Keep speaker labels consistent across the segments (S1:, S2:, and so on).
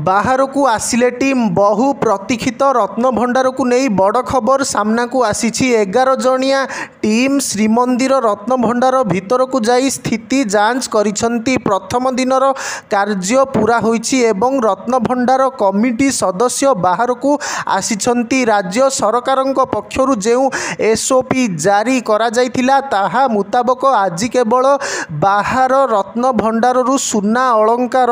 S1: बाहर को आसिले टीम बहु प्रतीक्षित रत्नभंडार को नहीं बड़ खबर सामना को आसी 11 जणिया टीम श्रीमंदिर रत्नभंडार भीतर को जाई स्थिति जांच करिसंती। प्रथम दिनर कार्य पूरा होईछि एवं रत्नभंडार कमिटी सदस्य बाहर को आसिछंती। राज्य सरकारक पक्षरु जेउ एसओपी जारी करा जायतिला ताहा मुताबक आज केवल बाहर रत्नभंडारु सुना अलंकार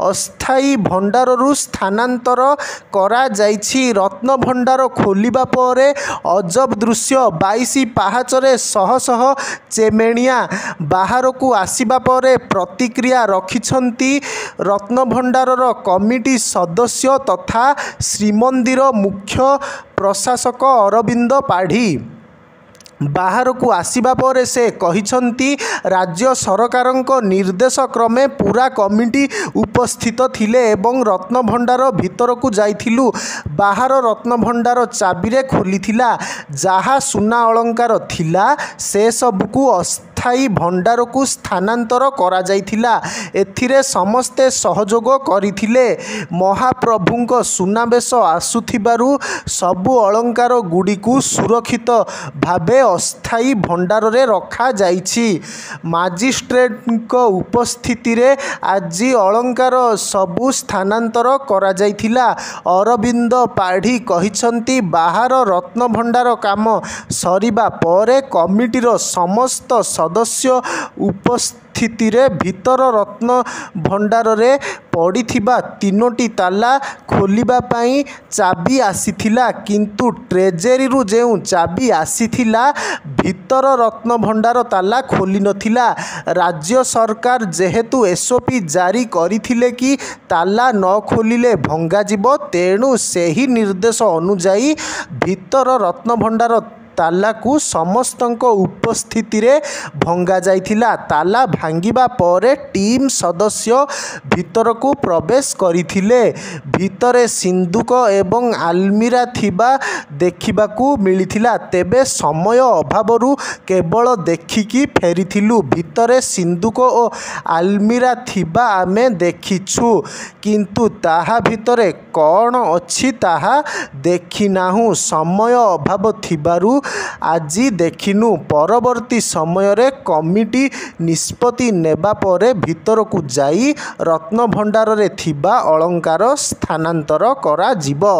S1: अस्थायी भंडार स्थानांतर करा जाइछि। रत्नभंडार खोलिबा परे अजब दृश्य 22 पाहाचरे शह शह चेमेणिया बाहर को आसिबा परे प्रतिक्रिया रखिछंती रत्नभंडारर कमिटी सदस्य तथा श्रीमंदिर मुख्य प्रशासक अरविंद पाढ़ी। बाहर को आसिबा परे से कहिछंती राज्य सरकारक निर्देश क्रमे पूरा कमिटी उपस्थित थिले एवं रत्नभंडार भीतर को जाइथिलु। बाहर रत्नभंडार चाबीरे खोलिथिला जहा सुना अलंकार थिला से सबको अस्थायी भंडार को स्थानांतर करा जाइथिला। एथिरे समस्ते सहयोग करिथिले। महाप्रभुंक सुनाबेश आसुथिबारु सबु अलंकार गुड़िकु सुरक्षित भावे अस्थायी भंडार रे रखा जाइछि। मजिस्ट्रेट उपस्थिति रे आज अलंकार सबु स्थानांतर करा जाइथिला। अरविंद पाढ़ी कहिछंती बाहर रत्नभंडार काम सरिबा परे कमिटीर समस्त सदस्य उपस्थिति रे भीतर रत्न भंडार रे पड़िथिबा 3टी ताला खोलिबा पाई चाबी आसीथिला किंतु ट्रेजेरी रु जेउ चाबी आसीथिला भीतर रत्न भंडार ताला खोली नथिला। राज्य सरकार जेहेतु एसओपी जारी करिथिले कि ताला न खोलिले भंगा जिवो तेणु सेही निर्देश अनुजाई भीतर रत्न भंडार ताला को समस्तंक उपस्थिति रे भंगा जाइथिला। ताला भांगिबा परे टीम सदस्य भीतर को प्रवेश करिथिले। भीतरे सिंदूक एवं आलमीरा थिबा देखिबाकू मिलिथिला। तेबे समय अभावरु केवल देखिकी फेरिथिलु। भीतरे सिंदूक ओ आलमीरा थिबा आमे देखिछु किंतु ताहा भीतरे कौन अछि ताहा देखिनाहु। समय अभाव थिबारु आज देखिनु। परवर्ती समय रे कमिटी निष्पत्ति नेबा परे भीतर को जाई रत्नभंडार रे थिबा अलंकार स्थानांतर करा जिवो।